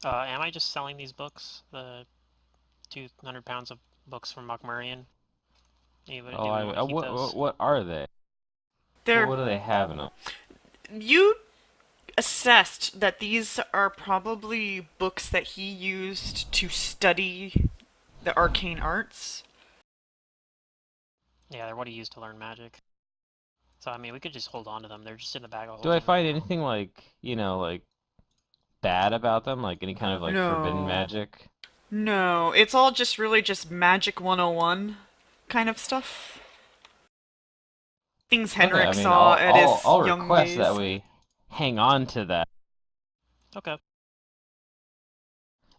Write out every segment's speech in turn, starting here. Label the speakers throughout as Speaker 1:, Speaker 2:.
Speaker 1: Am I just selling these books? The 200 pounds of books from Mockmurian?
Speaker 2: Oh,
Speaker 1: Do we want to keep
Speaker 2: what
Speaker 1: those?
Speaker 2: what are they?
Speaker 3: They're
Speaker 2: What do they have in them?
Speaker 3: you assessed that these are probably books that he used to study the arcane arts.
Speaker 1: Yeah, they're what he used to learn magic. So, I mean, we could just hold on to them. They're just in the bag of
Speaker 2: Do I
Speaker 1: holding right
Speaker 2: find
Speaker 1: now.
Speaker 2: anything like bad about them? Like any kind of like forbidden
Speaker 3: No.
Speaker 2: magic?
Speaker 3: No, it's all just really just Magic 101 kind of stuff. Things
Speaker 2: Okay, I
Speaker 3: Henrik
Speaker 2: mean,
Speaker 3: saw at his
Speaker 2: I'll
Speaker 3: young
Speaker 2: request that
Speaker 3: days.
Speaker 2: we hang on to that.
Speaker 1: Okay.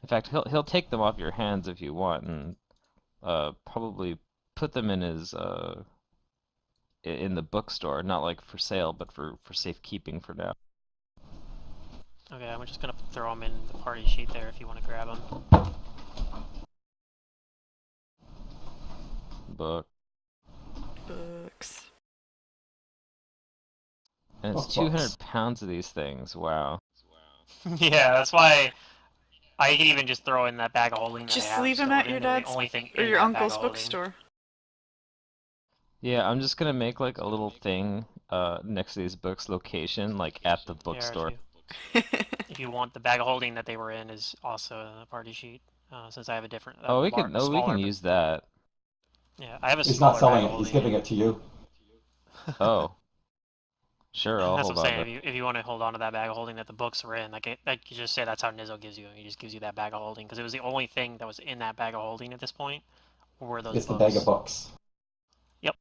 Speaker 2: In fact, he'll take them off your hands if you want, and probably put them in his in the bookstore, not like for sale, but for safekeeping for now.
Speaker 1: Okay, I'm just gonna throw them in the party sheet there if you want to grab them.
Speaker 2: Book,
Speaker 3: Books.
Speaker 2: and it's
Speaker 4: Oh,
Speaker 2: 200
Speaker 4: books.
Speaker 2: pounds of these things. Wow.
Speaker 1: Yeah, that's why I can even just throw in that bag of holding that I
Speaker 3: Just
Speaker 1: have
Speaker 3: leave them
Speaker 1: stored
Speaker 3: at
Speaker 1: in
Speaker 3: your
Speaker 1: there, the
Speaker 3: dad's
Speaker 1: only thing
Speaker 3: or
Speaker 1: in
Speaker 3: your
Speaker 1: that bag
Speaker 3: uncle's
Speaker 1: of holding.
Speaker 3: bookstore.
Speaker 2: Yeah, I'm just gonna make like a little thing next to these books location, like at the
Speaker 1: Here,
Speaker 2: bookstore.
Speaker 1: if you want, the bag of holding that they were in is also in the party sheet. Since I have a different, a
Speaker 2: Oh, we can
Speaker 1: smaller,
Speaker 2: use that.
Speaker 1: yeah, I have a
Speaker 4: He's not
Speaker 1: smaller bag
Speaker 4: selling
Speaker 1: of
Speaker 4: it, he's
Speaker 1: holding.
Speaker 4: giving it to you.
Speaker 2: Oh, sure, I'll
Speaker 1: That's what I'm
Speaker 2: hold on
Speaker 1: saying.
Speaker 2: to.
Speaker 1: If you want to hold on to that bag of holding that the books were in, like you just say that's how Nizzo gives you. He just gives you that bag of holding because it was the only thing that was in that bag of holding at this point were those
Speaker 4: It's the bag of
Speaker 1: books.
Speaker 4: books.
Speaker 1: Yep.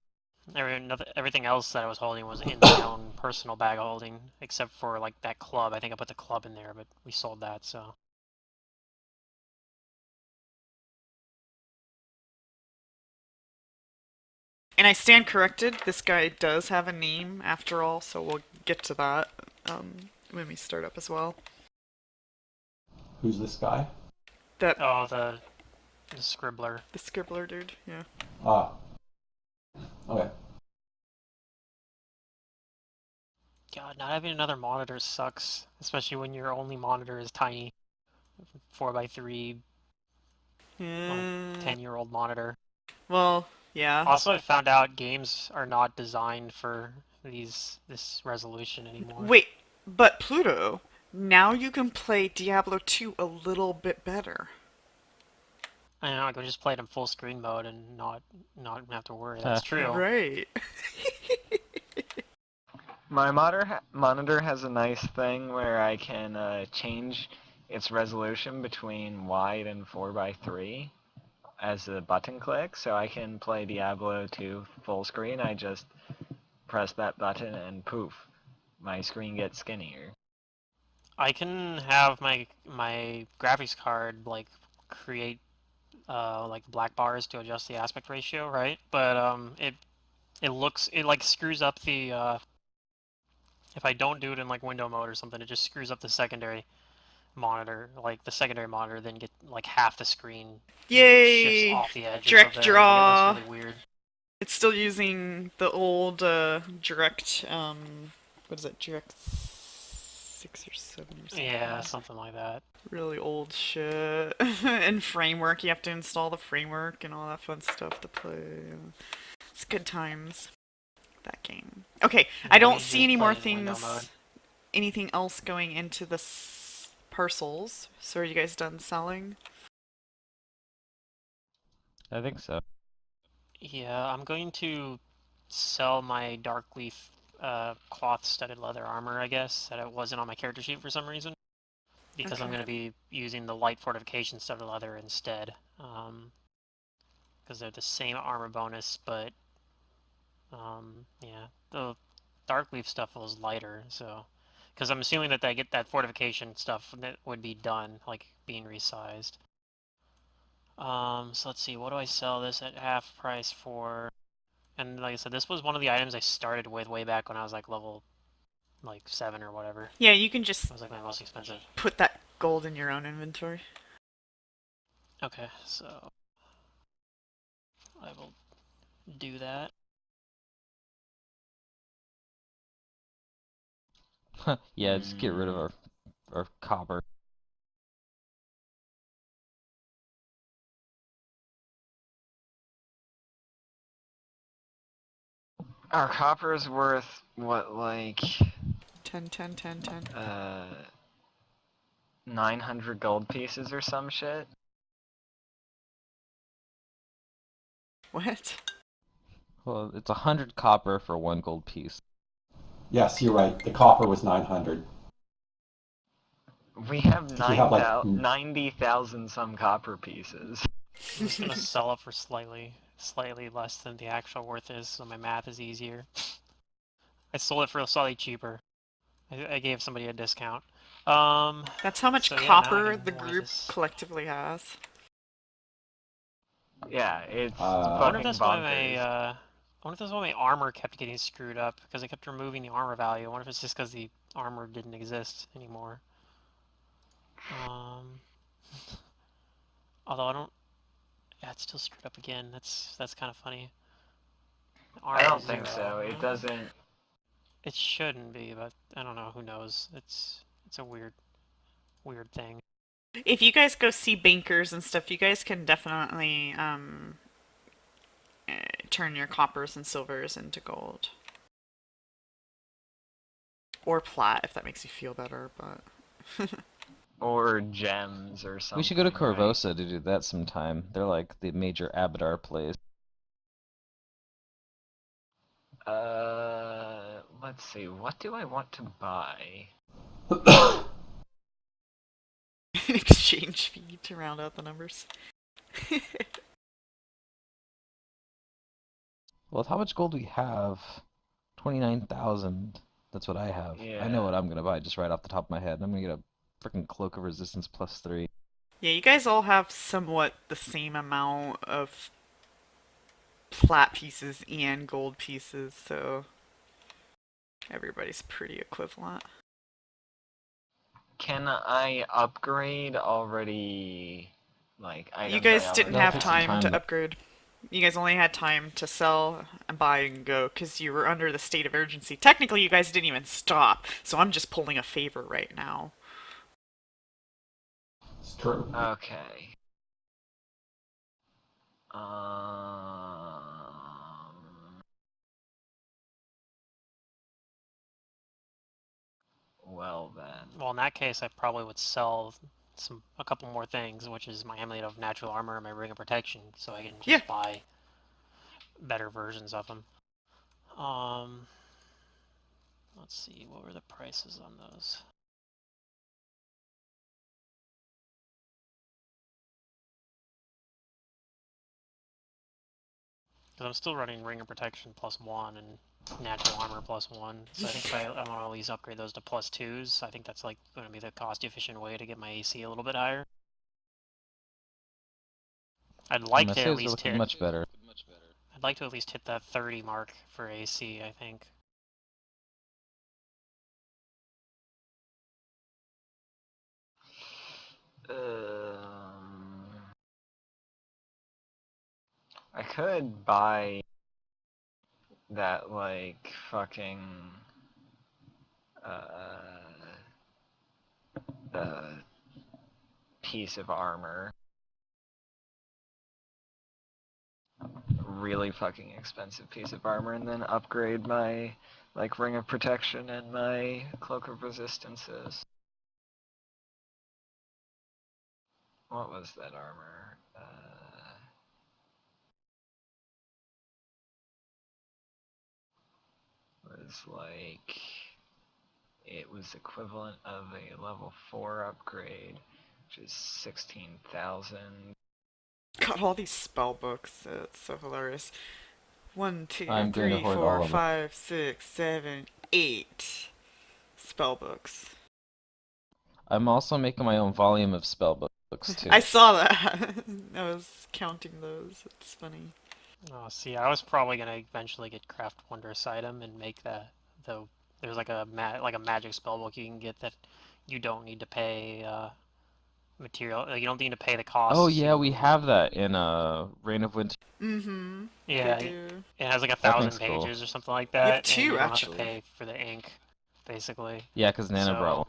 Speaker 1: Everything else that I was holding was in my own personal bag of holding, except for like that club. I think I put the club in there, but we sold that, so.
Speaker 3: And I stand corrected. This guy does have a name after all, so we'll get to that when we start up as well.
Speaker 4: Who's this guy?
Speaker 3: That
Speaker 1: Oh, the scribbler.
Speaker 3: the scribbler dude. Yeah.
Speaker 4: Ah, okay.
Speaker 1: God, not having another monitor sucks, especially when your only monitor is tiny, 4x3, like
Speaker 3: Yeah.
Speaker 1: 10-year-old monitor.
Speaker 3: Well, yeah.
Speaker 1: Also, I found out games are not designed for this resolution anymore.
Speaker 3: Wait, but Pluto. Now you can play Diablo 2 a little bit better.
Speaker 1: I know I could just play it in full screen mode and not have to worry. That's
Speaker 2: Huh.
Speaker 1: true.
Speaker 3: Right.
Speaker 5: My monitor has a nice thing where I can change its resolution between wide and 4:3 as a button click, so I can play Diablo 2 full screen. I just press that button and poof, my screen gets skinnier.
Speaker 1: I can have my graphics card like create like black bars to adjust the aspect ratio, right? But it like screws up the if I don't do it in like window mode or something, it just screws up the secondary monitor. Like the secondary monitor then get like half the screen shifts
Speaker 3: Yay!
Speaker 1: off the edges of
Speaker 3: Direct
Speaker 1: there. Like it looks
Speaker 3: draw.
Speaker 1: really weird.
Speaker 3: It's still using the old direct what is it? Direct 6 or 7 or something.
Speaker 1: Yeah, something like that.
Speaker 3: Really old shit. And framework, you have to install the framework and all that fun stuff to play. It's good times. That game. Okay, I
Speaker 1: Yeah, we
Speaker 3: don't
Speaker 1: usually
Speaker 3: see
Speaker 1: just
Speaker 3: any more
Speaker 1: play in window mode.
Speaker 3: things, anything else going into the parcels. So are you guys done selling?
Speaker 2: I think so.
Speaker 1: Yeah, I'm going to sell my dark leaf cloth studded leather armor, I guess, that it wasn't on my character sheet for some reason. Because I'm
Speaker 3: Okay.
Speaker 1: going to be using the light fortification studded leather instead. Because they're the same armor bonus, but yeah, the dark leaf stuff was lighter, so. Because I'm assuming that they get that fortification stuff that would be done, like being resized. So let's see, what do I sell this at half price for? And like I said, this was one of the items I started with way back when I was like level like 7 or whatever.
Speaker 3: Yeah, you can
Speaker 1: It
Speaker 3: just
Speaker 1: was like my most expensive.
Speaker 3: put that gold in your own inventory.
Speaker 1: Okay, so I will do that.
Speaker 2: Yeah, just get rid of our copper.
Speaker 5: Our copper's worth, what, like,
Speaker 3: 10, 10, 10, 10.
Speaker 5: 900 gold pieces or some shit?
Speaker 3: What?
Speaker 2: Well, it's 100 copper for 1 gold piece.
Speaker 4: Yes, you're right. The copper was 900.
Speaker 5: We have
Speaker 4: If you have, like,
Speaker 5: 90,000 some copper pieces.
Speaker 1: I'm just gonna sell it for slightly less than the actual worth is, so my math is easier. I sold it for slightly cheaper. I gave somebody a discount.
Speaker 3: That's how much
Speaker 1: so yeah, now I
Speaker 3: copper
Speaker 1: can
Speaker 3: the
Speaker 1: buy
Speaker 3: group
Speaker 1: this.
Speaker 3: collectively has.
Speaker 5: Yeah, it's
Speaker 1: I wonder if
Speaker 5: fucking
Speaker 1: that's why
Speaker 5: bonkers.
Speaker 1: I wonder if that's why my armor kept getting screwed up, because I kept removing the armor value. I wonder if it's just because the armor didn't exist anymore. Although I don't. Yeah, it's still screwed up again. That's kind of funny.
Speaker 5: I don't
Speaker 1: Armor
Speaker 5: think
Speaker 1: 0.
Speaker 5: so. It doesn't.
Speaker 1: It shouldn't be, but I don't know. Who knows? It's a weird thing.
Speaker 3: If you guys go see bankers and stuff, you guys can definitely turn your coppers and silvers into gold. Or plat, if that makes you feel better, but...
Speaker 5: Or gems or something.
Speaker 2: We should go to
Speaker 5: right?
Speaker 2: Corvosa to do that sometime. They're like the major Abadar place.
Speaker 5: Let's see. What do I want to buy?
Speaker 3: exchange fee to round out the numbers.
Speaker 2: Well, with how much gold we have, 29,000. That's what I have. I know what I'm gonna buy just right off the top of my head. I'm gonna get a freaking Cloak of Resistance +3.
Speaker 3: Yeah, you guys all have somewhat the same amount of plat pieces and gold pieces, so everybody's pretty equivalent.
Speaker 5: Can I upgrade already? Like items
Speaker 3: You guys
Speaker 5: I
Speaker 3: didn't
Speaker 5: already
Speaker 3: have
Speaker 2: takes some
Speaker 3: time
Speaker 2: time,
Speaker 3: to
Speaker 2: but-
Speaker 3: upgrade. You guys only had time to sell and buy and go because you were under the state of urgency. Technically, you guys didn't even stop, so I'm just pulling a favor right now.
Speaker 4: It's true.
Speaker 5: Okay. Well then.
Speaker 1: Well, in that case, I probably would sell a couple more things, which is my Amulet of Natural Armor and my Ring of Protection, so I can just buy better versions of them. Let's see, what were the prices on those? Because I'm still running Ring of Protection +1 and Natural Armor +1, so I think I want to at least upgrade those to +2s. I think that's like going to be the cost-efficient way to get my AC a little bit higher. I'd like
Speaker 2: My
Speaker 1: to at
Speaker 2: saves are
Speaker 1: least
Speaker 2: looking
Speaker 1: hit.
Speaker 2: much better.
Speaker 1: I'd like to at least hit that 30 mark for AC. I think.
Speaker 5: I could buy that like fucking piece of armor. Really fucking expensive piece of armor, and then upgrade my like Ring of Protection and my Cloak of Resistances. What was that armor? Was like it was equivalent of a level 4 upgrade, which is 16,000.
Speaker 3: Got all these spell books. It's so hilarious. 1, 2,
Speaker 2: I'm going to
Speaker 3: 3,
Speaker 2: hoard
Speaker 3: 4,
Speaker 2: all of them.
Speaker 3: 5, 6, 7, 8 spell books.
Speaker 2: I'm also making my own volume of spell books too.
Speaker 3: I saw that. I was counting those. It's funny.
Speaker 1: Oh, see, I was probably gonna eventually get Craft Wondrous item and make that. Though there's like a magic spellbook you can get that you don't need to pay material. You don't need to pay the cost.
Speaker 2: Oh yeah, we have that in Reign of Winter.
Speaker 3: Mm-hmm.
Speaker 1: Yeah,
Speaker 3: They do.
Speaker 1: it has like
Speaker 2: That
Speaker 1: 1,000
Speaker 2: thing's cool.
Speaker 1: pages or something like
Speaker 3: You have
Speaker 1: that. and
Speaker 3: two,
Speaker 1: you don't
Speaker 3: actually.
Speaker 1: have to pay for the ink, basically.
Speaker 2: Yeah, because Nana
Speaker 1: So-
Speaker 2: brought one.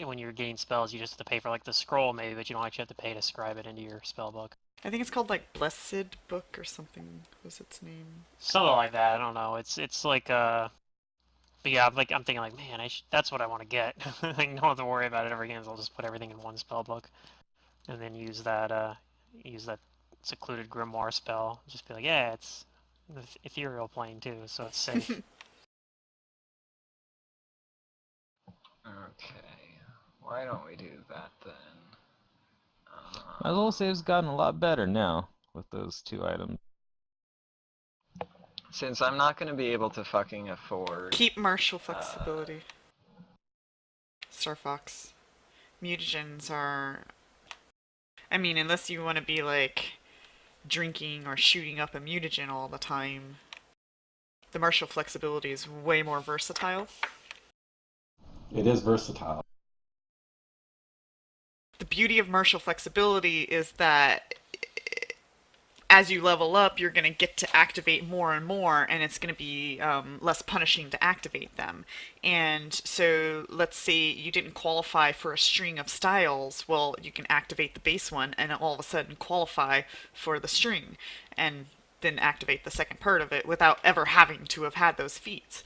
Speaker 1: when you're getting spells, you just have to pay for like the scroll maybe, but you don't actually have to pay to scribe it into your spell book.
Speaker 3: I think it's called like Blessed Book or something. Was its name?
Speaker 1: Something like that. I don't know. It's like but yeah, like I'm thinking like, man, that's what I want to get. I don't have to worry about it ever again. I'll just put everything in one spell book, and then use that secluded grimoire spell. Just be like, yeah, it's the ethereal plane too, so it's safe.
Speaker 5: Okay, why don't we do that then?
Speaker 2: My little save's gotten a lot better now with those 2 items.
Speaker 5: Since I'm not going to be able to fucking afford...
Speaker 3: Keep martial flexibility. Star Fox. Mutagens are... I mean, unless you want to be like drinking or shooting up a mutagen all the time, the martial flexibility is way more versatile.
Speaker 4: It is versatile.
Speaker 3: The beauty of martial flexibility is that as you level up, you're going to get to activate more and more, and it's going to be less punishing to activate them. And so let's say you didn't qualify for a string of styles. Well, you can activate the base one and all of a sudden qualify for the string, and then activate the second part of it without ever having to have had those feats.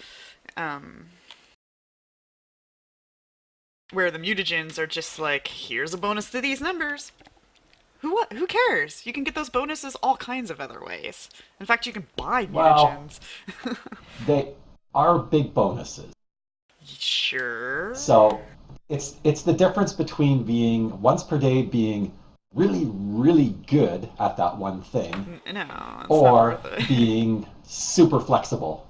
Speaker 3: Where the mutagens are just like, here's a bonus to these numbers. Who cares? You can get those bonuses all kinds of other ways. In fact, you can buy mutagens.
Speaker 4: Well, they are big bonuses.
Speaker 3: Sure.
Speaker 4: So it's the difference between being once per day being really, really good at that one thing,
Speaker 3: No, it's not
Speaker 4: or
Speaker 3: worth it.
Speaker 4: being super flexible.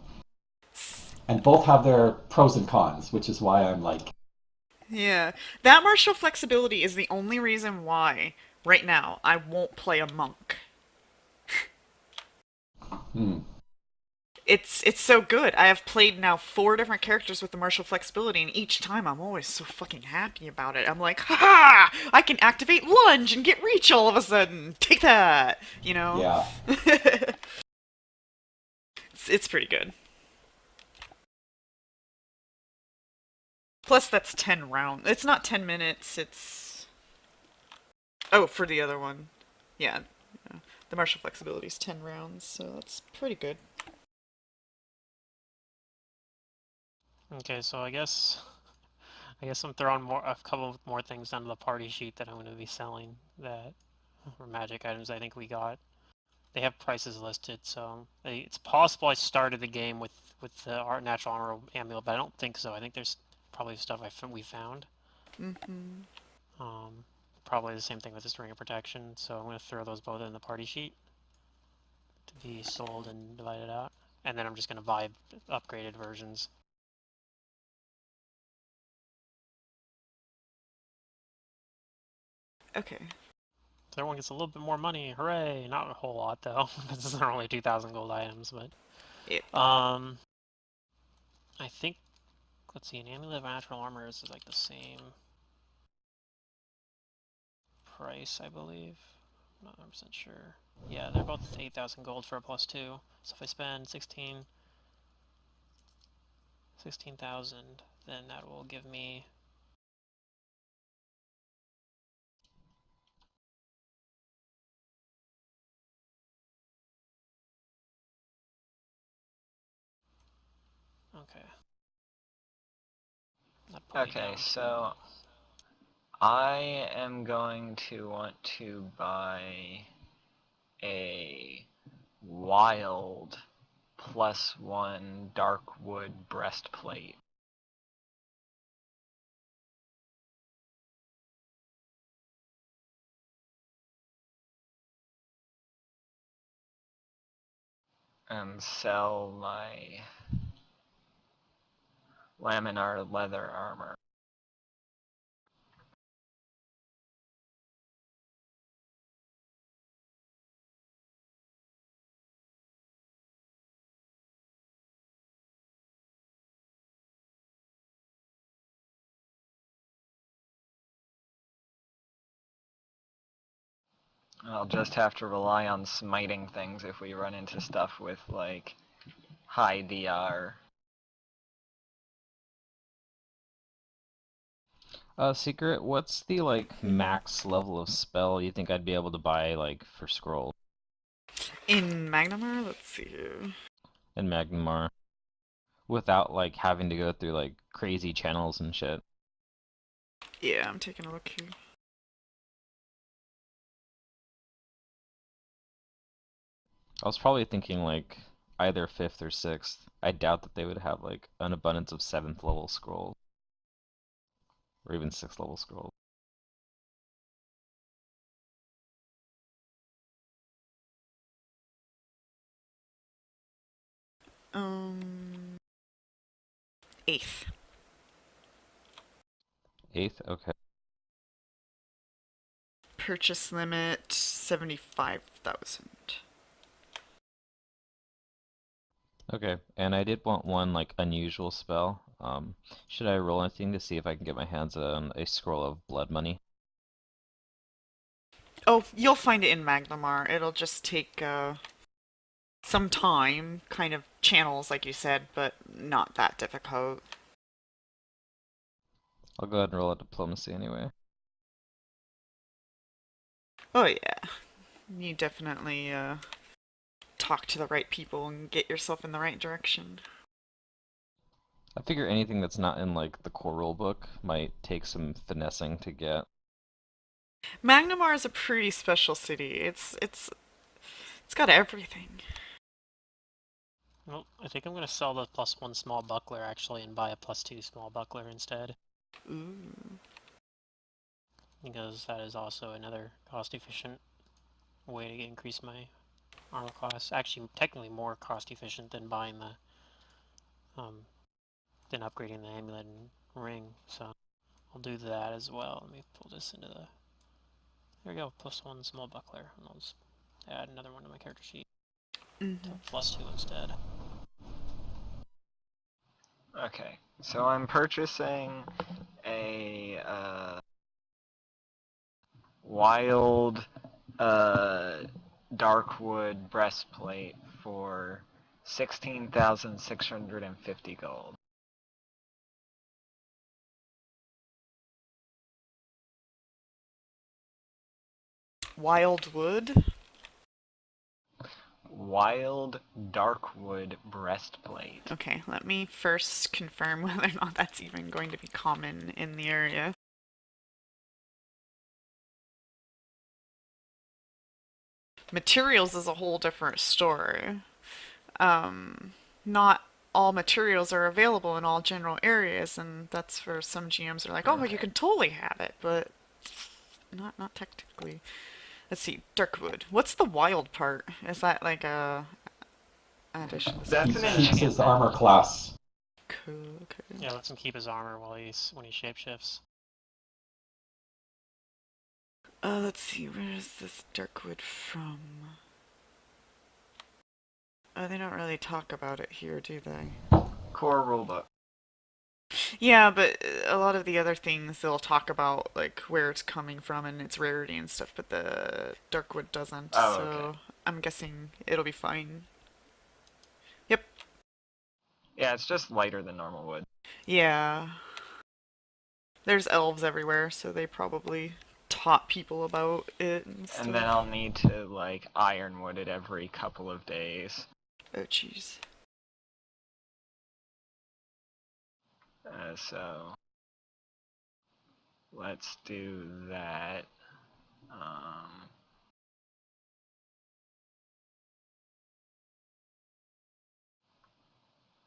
Speaker 4: And both have their pros and cons, which is why I'm like,
Speaker 3: Yeah, that martial flexibility is the only reason why, right now, I won't play a monk. It's so good. I have played now 4 different characters with the martial flexibility, and each time I'm always so fucking happy about it. I'm like, ha! I can activate lunge and get reach all of a sudden. Take that, you know?
Speaker 4: yeah.
Speaker 3: It's pretty good. Plus, that's 10 rounds. It's not 10 minutes, it's... Oh, for the other one. Yeah. The martial flexibility is 10 rounds, so that's pretty good.
Speaker 1: Okay, so I guess I'm throwing a couple more things onto the party sheet that I'm going to be selling that were magic items I think we got. They have prices listed, so it's possible I started the game with the natural armor amulet, but I don't think so. I think there's probably stuff we found. Probably the same thing with this ring of protection, so I'm going to throw those both in the party sheet to be sold and divided out, and then I'm just going to buy upgraded versions.
Speaker 3: Okay.
Speaker 1: So everyone gets a little bit more money. Hooray! Not a whole lot though, because they're only 2,000 gold items. But
Speaker 3: Yep.
Speaker 1: I think, let's see, an amulet of natural armor is like the same price, I believe. I'm not 100% sure. Yeah, they're both 8,000 gold for a +2. So if I spend 16,000, then that will give me. Okay.
Speaker 5: Okay, so I am going to want to buy a wild +1 dark wood breastplate. And sell my laminar leather armor. I'll just have to rely on smiting things if we run into stuff with, like, high DR.
Speaker 2: Secret, what's the like max level of spell you think I'd be able to buy like for scroll
Speaker 3: In Magnamar, let's see here.
Speaker 2: in Magnamar without like having to go through like crazy channels and shit?
Speaker 3: Yeah, I'm taking a look here.
Speaker 2: I was probably thinking like either 5th or 6th. I doubt that they would have like an abundance of 7th level scrolls or even 6th level scrolls.
Speaker 3: Um, 8th.
Speaker 2: 8th? Okay.
Speaker 3: Purchase limit 75,000.
Speaker 2: Okay, and I did want one like unusual spell. Should I roll anything to see if I can get my hands on a scroll of blood money?
Speaker 3: Oh, you'll find it in Magnamar. It'll just take some time, kind of channels like you said, but not that difficult.
Speaker 2: I'll go ahead and roll a diplomacy anyway.
Speaker 3: Oh yeah, you definitely talk to the right people and get yourself in the right direction.
Speaker 2: I figure anything that's not in like the core rule book might take some finessing to get.
Speaker 3: Magnamar is a pretty special city. It's got everything.
Speaker 1: Well, I think I'm gonna sell the +1 small buckler actually and buy a +2 small buckler instead,
Speaker 3: Ooh.
Speaker 1: because that is also another cost-efficient way to increase my armor class. Actually, technically more cost-efficient than buying than upgrading the amulet and ring. So I'll do that as well. Let me pull this into the. There we go, +1 small buckler, and I'll just add another one to my character sheet.
Speaker 3: Mm-hmm.
Speaker 1: +2 instead.
Speaker 5: Okay, so I'm purchasing a wild darkwood breastplate for 16,650 gold.
Speaker 3: Wildwood.
Speaker 5: Wild darkwood breastplate.
Speaker 3: Okay, let me first confirm whether or not that's even going to be common in the area. Materials is a whole different story. Not all materials are available in all general areas, and that's where some GMs are like, "Oh, you can totally have it," but not technically. Let's see, Darkwood. What's the wild part? Is that like a addition?
Speaker 5: That's
Speaker 4: He
Speaker 5: an
Speaker 4: keeps his
Speaker 5: enchantment.
Speaker 4: armor class.
Speaker 3: Cool. Okay.
Speaker 1: Yeah, lets him keep his armor while when he shapeshifts.
Speaker 3: Let's see. Where is this Darkwood from? They don't really talk about it here, do they?
Speaker 5: Core rulebook.
Speaker 3: Yeah, but a lot of the other things they'll talk about, like where it's coming from and its rarity and stuff, but the Darkwood doesn't.
Speaker 5: Oh,
Speaker 3: so
Speaker 5: okay.
Speaker 3: I'm guessing it'll be fine. Yep.
Speaker 5: Yeah, it's just lighter than normal wood.
Speaker 3: Yeah. There's elves everywhere, so they probably taught people about it and stuff.
Speaker 5: And then I'll need to, like, ironwood it every couple of days.
Speaker 3: Oh, jeez.
Speaker 5: So let's do that.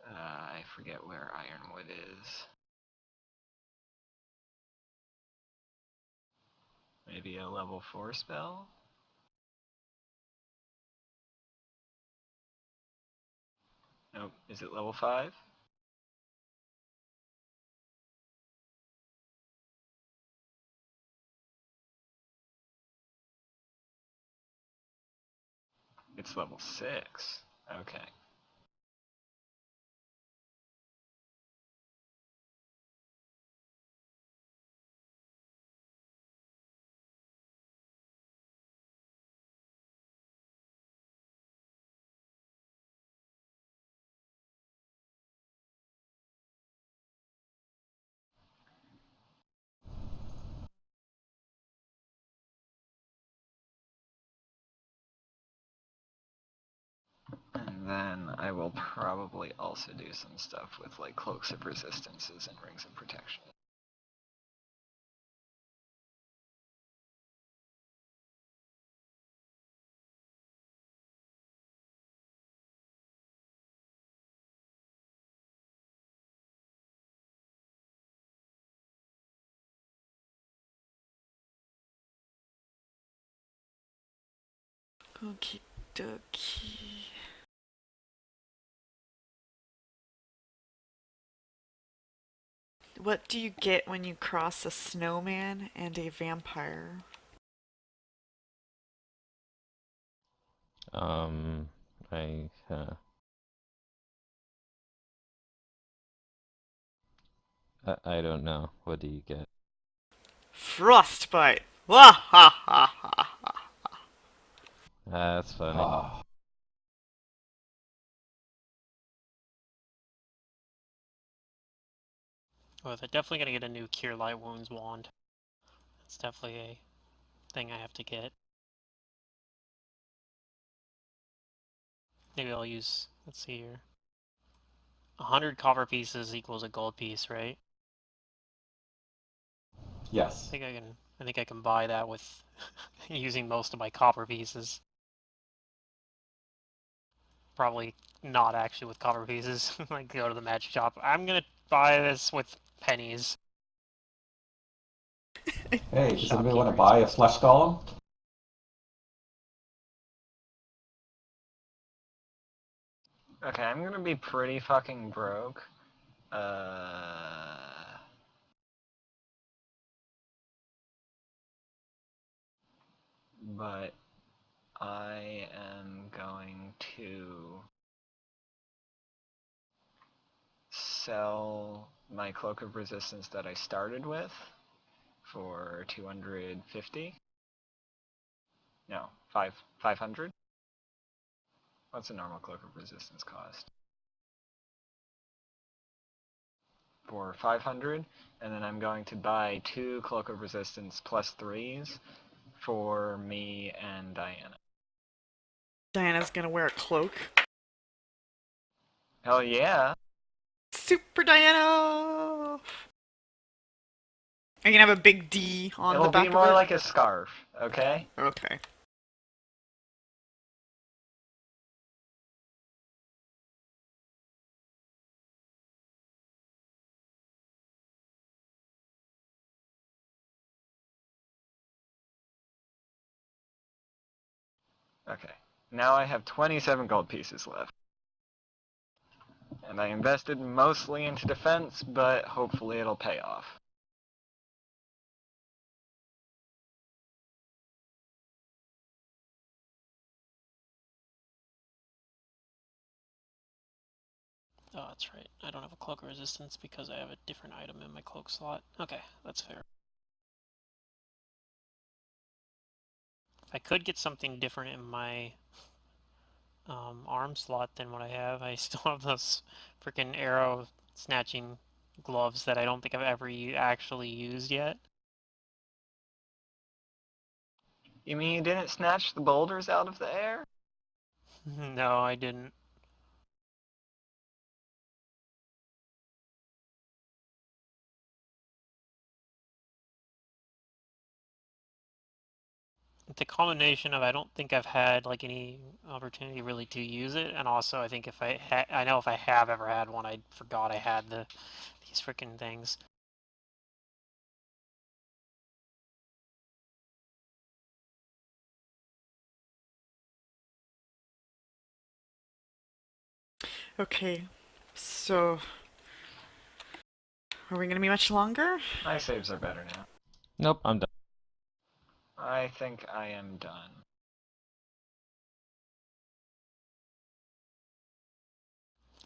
Speaker 5: I forget where ironwood is. Maybe a level 4 spell? Nope. Is it level 5? It's level 6. Okay. then I will probably also do some stuff with like cloaks of resistances and rings of protection.
Speaker 3: Okie dokie. What do you get when you cross a snowman and a vampire?
Speaker 2: I I don't know. What do you get?
Speaker 3: Frostbite! Wah ha ha ha ha.
Speaker 2: That's funny.
Speaker 4: Ah,
Speaker 1: Well, they're definitely gonna get a new Cure Light Wounds wand. That's definitely a thing I have to get. Maybe I'll use, let's see here. 100 copper pieces equals a gold piece, right?
Speaker 4: yes.
Speaker 1: I think I can buy that with using most of my copper pieces. Probably not actually with copper pieces. Like go to the magic shop. I'm gonna buy this with pennies.
Speaker 4: Hey, does anybody want to
Speaker 1: Shopkeeper
Speaker 4: buy a
Speaker 1: gets
Speaker 4: flesh
Speaker 1: pissed off.
Speaker 4: golem?
Speaker 5: Okay, I'm gonna be pretty fucking broke. But I am going to sell my Cloak of Resistance that I started with for 250. No, 500. What's a normal Cloak of Resistance cost? For 500, and then I'm going to buy 2 Cloak of Resistance plus 3s for me and Diana.
Speaker 3: Diana's gonna wear a cloak.
Speaker 5: Hell yeah!
Speaker 3: Super Diana! Are you gonna have a big D on
Speaker 5: It'll
Speaker 3: the back
Speaker 5: be more
Speaker 3: of it?
Speaker 5: like a scarf, okay?
Speaker 3: Okay.
Speaker 5: Okay. Now I have 27 gold pieces left. And I invested mostly into defense, but hopefully it'll pay off.
Speaker 1: Oh, that's right. I don't have a cloak of resistance because I have a different item in my cloak slot. Okay, that's fair. If I could get something different in my arm slot than what I have, I still have those freaking arrow snatching gloves that I don't think I've ever actually used yet.
Speaker 5: You mean you didn't snatch the boulders out of the air?
Speaker 1: No, I didn't. The combination of I don't think I've had like any opportunity really to use it, and also I think if I know if I have ever had one, I forgot I had these freaking things.
Speaker 3: Okay. So, are we gonna be much longer?
Speaker 5: My saves are better now.
Speaker 2: Nope, I'm done.
Speaker 5: I think I am done.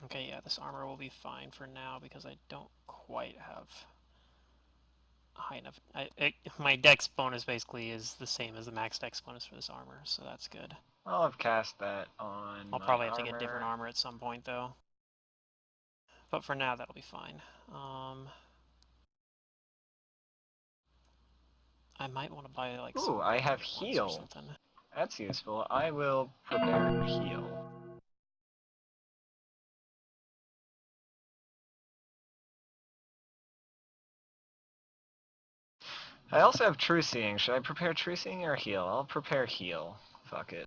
Speaker 1: Okay, yeah, this armor will be fine for now because I don't quite have high enough. My dex bonus basically is the same as the max dex bonus for this armor, so that's good.
Speaker 5: I'll have cast that on
Speaker 1: I'll
Speaker 5: my
Speaker 1: probably have to
Speaker 5: armor.
Speaker 1: get different armor at some point though. But for now, that'll be fine. I might want to buy like some
Speaker 5: Ooh, I have
Speaker 1: ones or
Speaker 5: heal.
Speaker 1: something.
Speaker 5: That's useful. I will prepare heal. I also have True Seeing. Should I prepare True Seeing or Heal? I'll prepare Heal. Fuck it.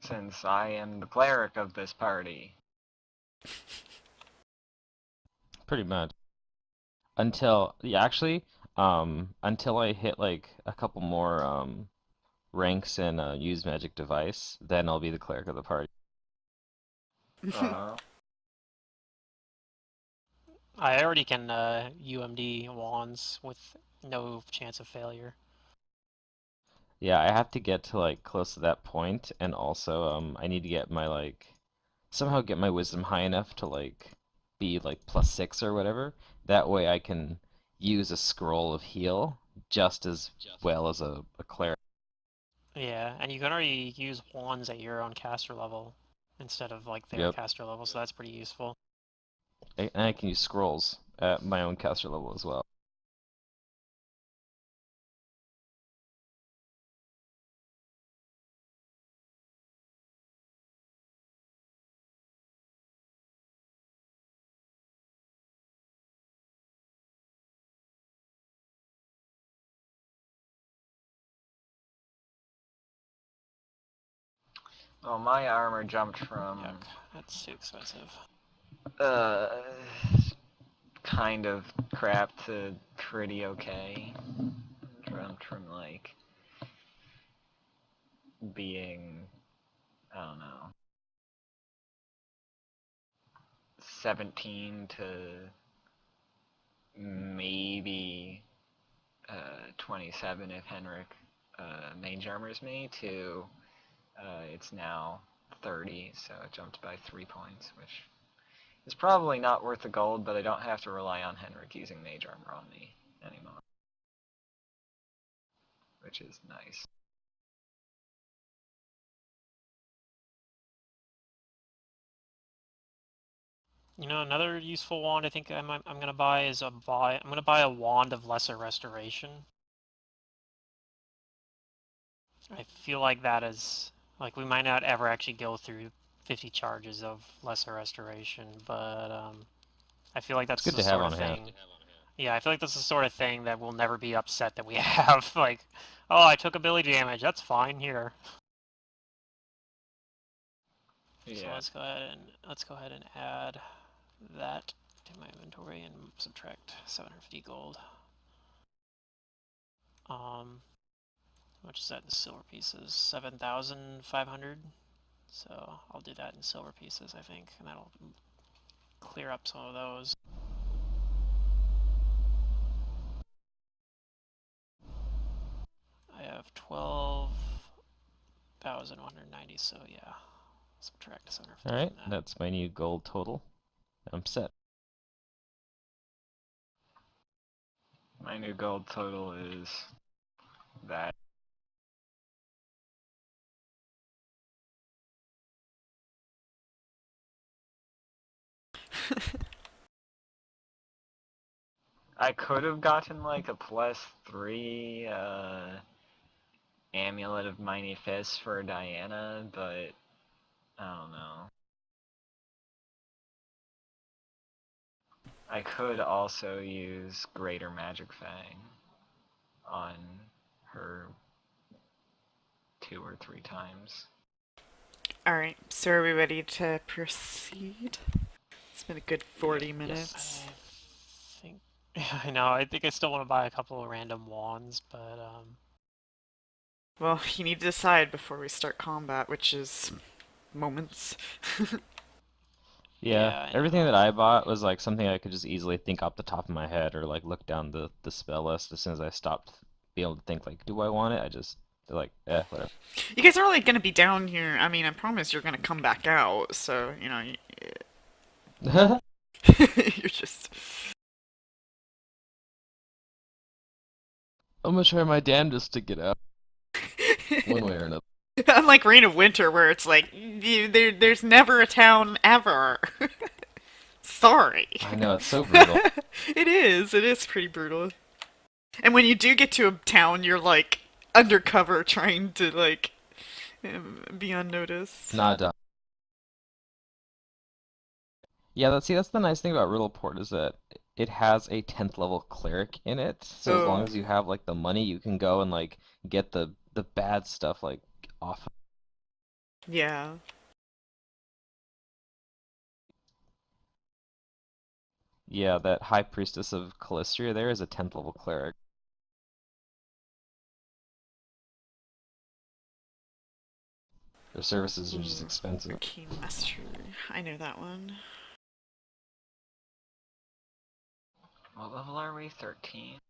Speaker 5: Since I am the cleric of this party.
Speaker 2: Pretty much. Until, yeah, actually, until I hit like a couple more ranks in use magic device, then I'll be the cleric of the party.
Speaker 1: I already can UMD wands with no chance of failure.
Speaker 2: Yeah, I have to get to like close to that point, and also I need to get my like somehow get my wisdom high enough to like be like +6 or whatever. That way I can use a scroll of heal just as well as a cleric.
Speaker 1: Yeah, and you can already use wands at your own caster level instead of like their
Speaker 2: Yep.
Speaker 1: caster level, so that's pretty useful.
Speaker 2: And I can use scrolls at my own caster level as well.
Speaker 5: Well, my armor jumped from
Speaker 1: Yuck, that's too expensive.
Speaker 5: uh kind of crap to pretty okay. Jumped from like being, I don't know, 17 to maybe 27 if Henrik mage armors me, to it's now 30, so it jumped by 3 points, which is probably not worth the gold, but I don't have to rely on Henrik using mage armor on me anymore, which is nice.
Speaker 1: You know, another useful wand I think I'm gonna buy is I'm gonna buy a wand of lesser restoration. I feel like that is like we might not ever actually go through 50 charges of lesser restoration, but I feel like
Speaker 2: It's
Speaker 1: that's
Speaker 2: good
Speaker 1: the
Speaker 2: to have
Speaker 1: sort
Speaker 2: on
Speaker 1: of
Speaker 2: hand.
Speaker 1: thing. Yeah, I feel like that's the sort of thing that we'll never be upset that we have. Like, oh, I took ability damage. That's fine here. So
Speaker 5: Yeah.
Speaker 1: let's go ahead and add that to my inventory and subtract 750 gold. How much is that in silver pieces? 7,500. So I'll do that in silver pieces, I think, and that'll clear up some of those. I have 12,190, so yeah. Subtract 750
Speaker 2: All right,
Speaker 1: from that.
Speaker 2: that's my new gold total. I'm set.
Speaker 5: My new gold total is that. I could have gotten like a +3 Amulet of Mighty Fist for Diana, but I don't know. I could also use Greater Magic Fang on her 2 or 3 times.
Speaker 3: Alright, so are we ready to proceed? It's been a good 40 minutes.
Speaker 1: I think I know. I think I still want to buy a couple of random wands, but
Speaker 3: Well, you need to decide before we start combat, which is moments.
Speaker 2: Yeah,
Speaker 1: yeah, I
Speaker 2: everything
Speaker 1: know.
Speaker 2: that I bought was like something I could just easily think off the top of my head or like look down the spell list as soon as I stopped being able to think like, do I want it? I just they're like, whatever.
Speaker 3: You guys are only going to be down here. I mean, I promise you're going to come back out, so, you know, you're just.
Speaker 2: I'm gonna try my damnedest to get out one way or another.
Speaker 3: Unlike Reign of Winter, where it's like, there's never a town ever. Sorry.
Speaker 2: I know, it's so brutal.
Speaker 3: It is pretty brutal. And when you do get to a town, you're like undercover trying to like be unnoticed.
Speaker 2: Not done. Yeah, that's the nice thing about Riddleport is that it has a 10th level cleric in it, so as long
Speaker 3: Oh,
Speaker 2: as you have like the money, you can go and like get the bad stuff like off.
Speaker 3: yeah.
Speaker 2: Yeah, that High Priestess of Calistria there is a 10th level cleric. Their services are just
Speaker 3: Ooh,
Speaker 2: expensive.
Speaker 3: Arcane Master. I know that one.
Speaker 5: What level are we? 13?